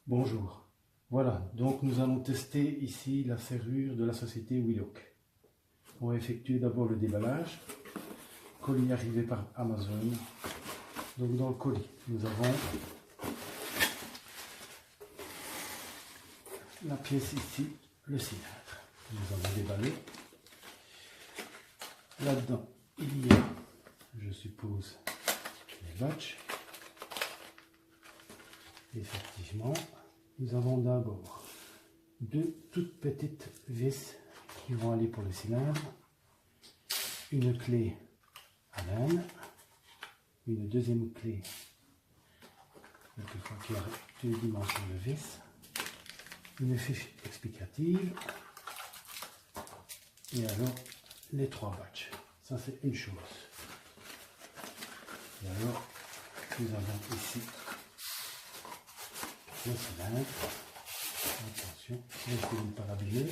Bonjour. Voilà, donc nous allons tester ici la serrure de la société Wheelock. On va effectuer d'abord le déballage. Colis arrivé par Amazon. Donc dans le colis, nous avons la pièce ici, le cylindre. Nous avons déballé. Là-dedans, il y a, je suppose, les batchs. Effectivement, nous avons d'abord deux toutes petites vis qui vont aller pour le cylindre, une clé à laine, une deuxième clé, quelquefois qui a deux dimensions de vis, une fiche explicative, et alors les trois batchs. Ça c'est une chose. Et alors, nous avons ici le cylindre. Attention, laissez ne pas l'abîmer.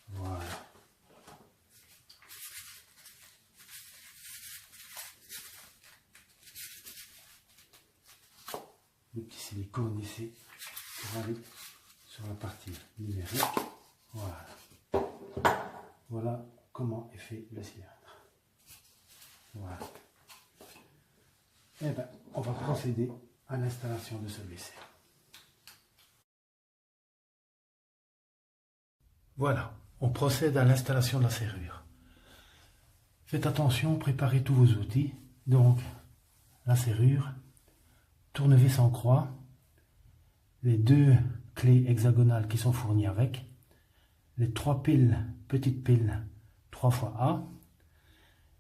Voilà. Le petit silicone ici pour aller sur la partie numérique. Voilà. Voilà comment est fait le cylindre. Voilà. Eh bien, on va procéder à l'installation de celui-ci. Voilà, on procède à l'installation de la serrure. Faites attention, préparez tous vos outils. Donc, la serrure, tournevis en croix, les deux clés hexagonales qui sont fournies avec, les trois piles, petites piles 3 fois A,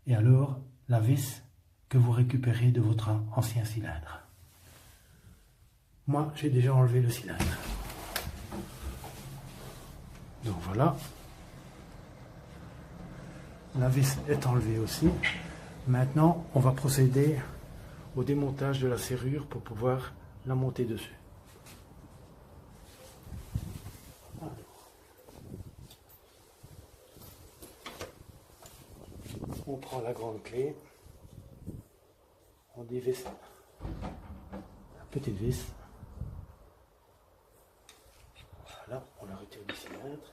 et alors la vis que vous récupérez de votre ancien cylindre. Moi, j'ai déjà enlevé le cylindre. Donc voilà. La vis est enlevée aussi. Maintenant, on va procéder au démontage de la serrure pour pouvoir la monter dessus. On prend la grande clé. On dévisse la petite vis. Voilà, on la retire du cylindre.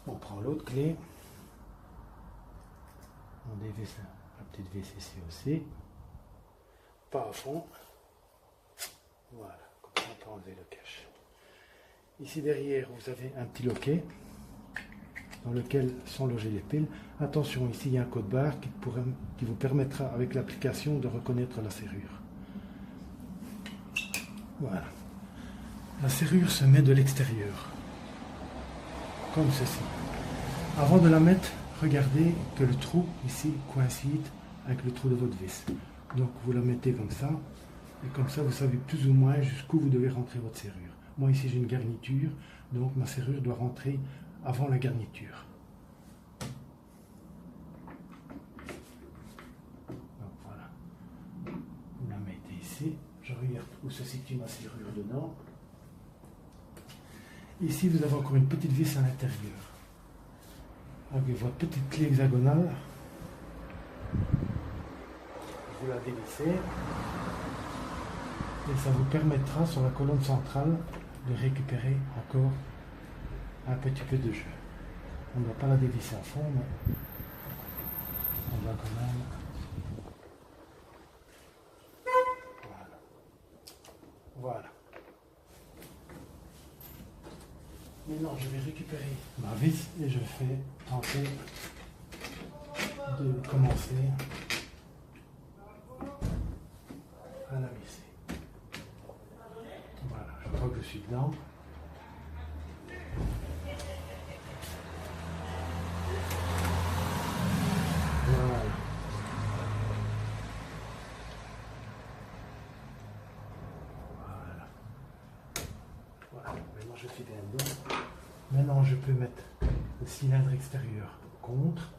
On prend l'autre clé. On dévisse la petite vis ici aussi. Pas à fond. Voilà, comme ça on peut enlever le cache. Ici derrière, vous avez un petit loquet dans lequel sont logées les piles. Attention, ici il y a un code barre qui vous permettra avec l'application de reconnaître la serrure. Voilà. La serrure se met de l'extérieur, comme ceci. Avant de la mettre, regardez que le trou ici coïncide avec le trou de votre vis. Donc vous la mettez comme ça, et comme ça vous savez plus ou moins jusqu'où vous devez rentrer votre serrure. Moi ici j'ai une garniture, donc ma serrure doit rentrer avant la garniture. Donc voilà. Vous la mettez ici. Je regarde où se situe ma serrure dedans. Ici vous avez encore une petite vis à l'intérieur. Avec votre petite clé hexagonale. Vous la dévissez. Et ça vous permettra sur la colonne centrale de récupérer encore un petit peu de jeu. On ne doit pas la dévisser à fond, mais on va quand même. Voilà. Voilà. Maintenant, je vais récupérer ma vis et je vais tenter de commencer à la visser. Voilà, je crois que je suis dedans. Voilà. Voilà. Voilà, maintenant je suis bien dedans. Maintenant je peux mettre le cylindre extérieur contre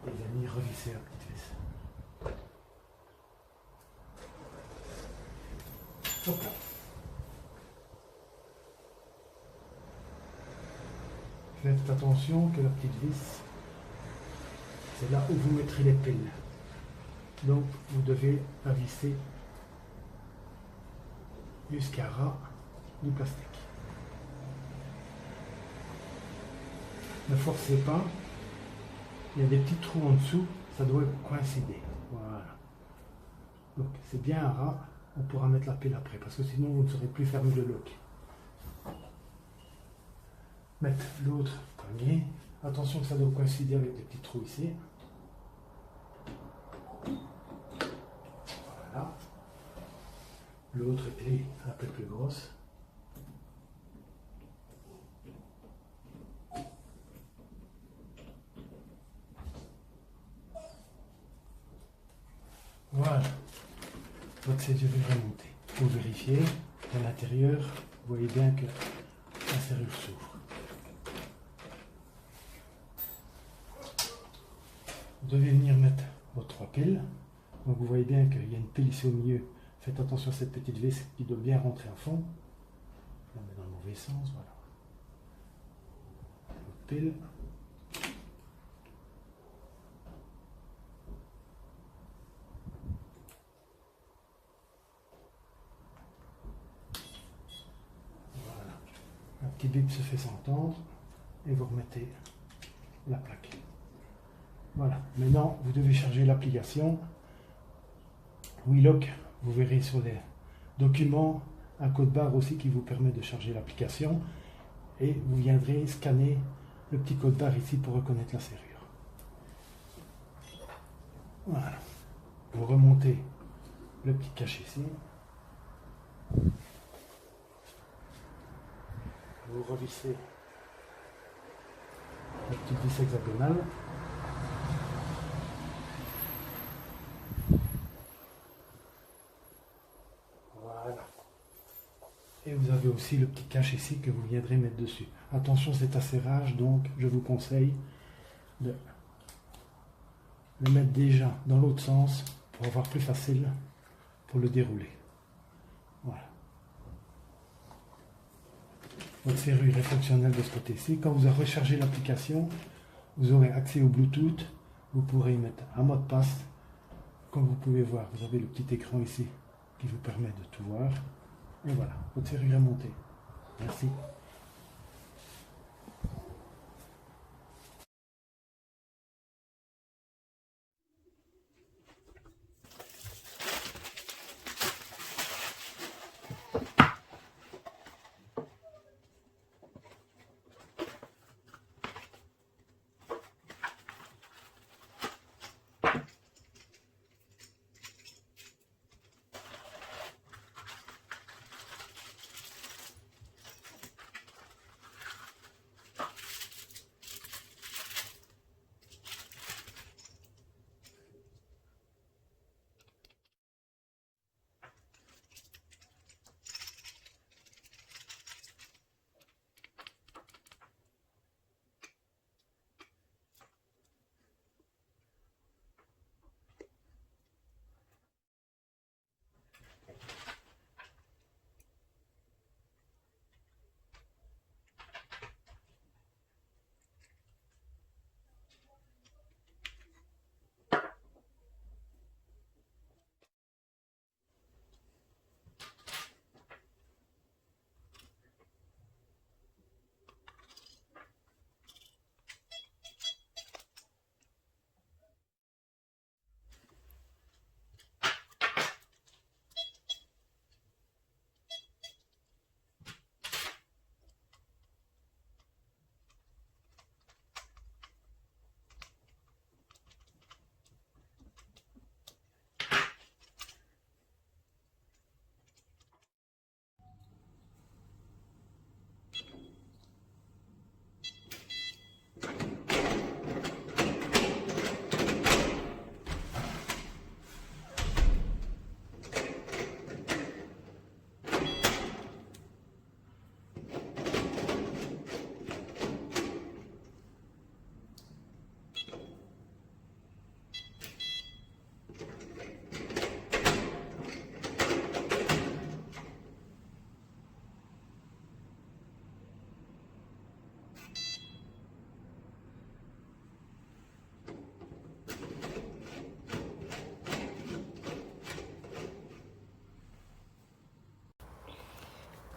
et venir revisser la petite vis. Hop là. Faites attention que la petite vis, c'est là où vous mettrez les piles. Donc vous devez la visser jusqu'à ras du plastique. Ne forcez pas, il y a des petits trous en dessous, ça doit coïncider. Voilà. Donc c'est bien à ras, on pourra mettre la pile après, parce que sinon vous ne saurez plus fermer le lock. Mettre l'autre poignée, attention que ça doit coïncider avec des petits trous ici. Voilà. L'autre clé un peu plus grosse. Voilà, votre serrure est remontée. Vous vérifiez, à l'intérieur, vous voyez bien que la serrure s'ouvre. Vous devez venir mettre vos 3 piles. Donc vous voyez bien qu'il y a une pile ici au milieu. Faites attention à cette petite vis qui doit bien rentrer à fond. On met dans le mauvais sens, voilà. Votre pile. Un petit bip se fait s'entendre et vous remettez la plaque. Voilà, maintenant vous devez charger l'application WeLock. Vous verrez sur les documents un code barre aussi qui vous permet de charger l'application et vous viendrez scanner le petit code barre ici pour reconnaître la serrure. Voilà, vous remontez le petit cache ici. Vous revissez la petite vis hexagonale. Voilà. Et vous avez aussi le petit cache ici que vous viendrez mettre dessus. Attention, c'est assez rage, donc je vous conseille de le mettre déjà dans l'autre sens pour avoir plus facile pour le dérouler. Voilà. Votre serrure est fonctionnelle de ce côté-ci. Quand vous aurez rechargé l'application, vous aurez accès au Bluetooth. Vous pourrez y mettre un mot de passe. Comme vous pouvez voir, vous avez le petit écran ici qui vous permet de tout voir. Et voilà, votre serrure est montée. Merci.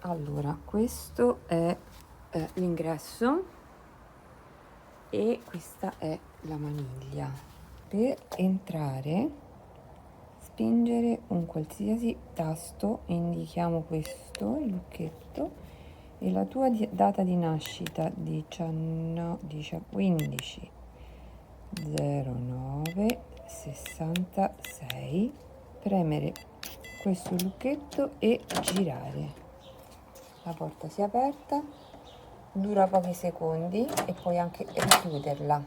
Allora, questo è l'ingresso e questa è la maniglia. Per entrare, spingere un qualsiasi tasto, indichiamo questo, il lucchetto, e la tua data di nascita 15 09 66, premere questo lucchetto e girare. La porta si è aperta, dura pochi secondi e puoi anche richiuderla.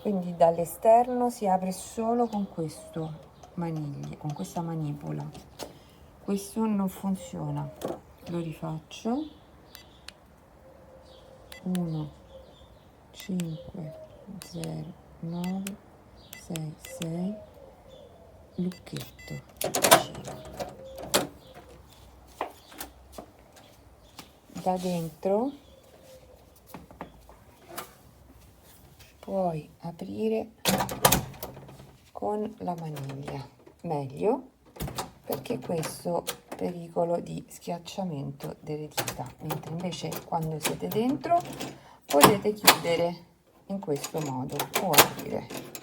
Quindi dall'esterno si apre solo con questo con questa manipola. Questo non funziona. Lo rifaccio. 1 5 0 9 6 6, lucchetto, giro. Da dentro puoi aprire con la maniglia, meglio, perché questo pericolo di schiacciamento delle dita, mentre invece quando siete dentro potete chiudere in questo modo o aprire.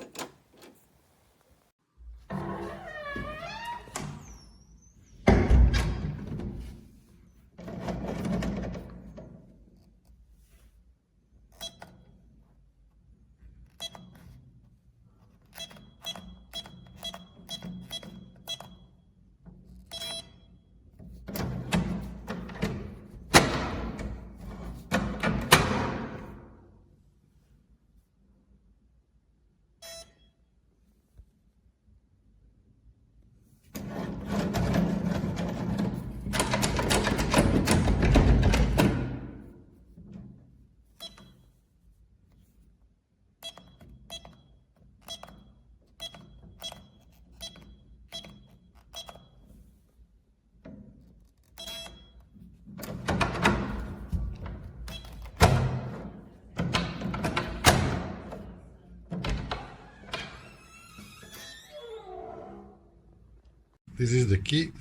This is the key.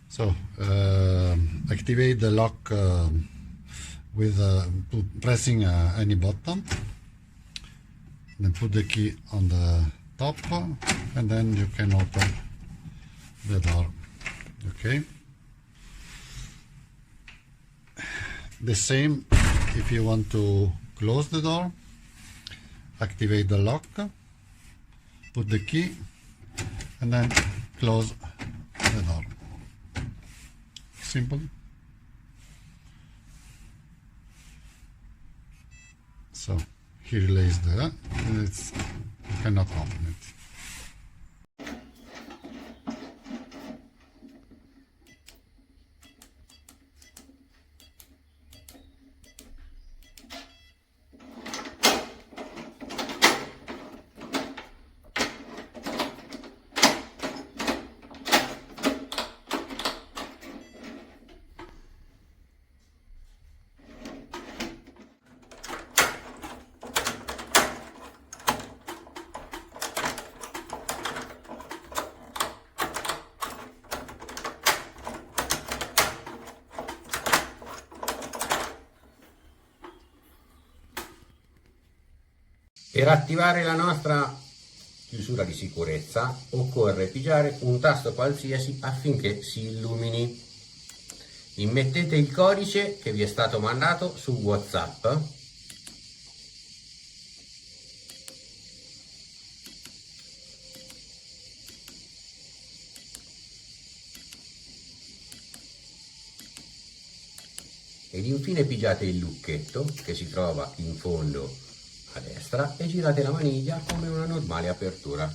So activate the lock with pressing any button. Then put the key on the top, and then you can open the door. Okay. The same if you want to close the door. Activate the lock. Put the key, and then close the door. Simple. So he lays there, and you cannot open it. Per attivare la nostra chiusura di sicurezza occorre pigiare un tasto qualsiasi affinché si illumini. Immettete il codice che vi è stato mandato su WhatsApp . Ed infine pigiate il lucchetto che si trova in fondo a destra e girate la maniglia come una normale apertura.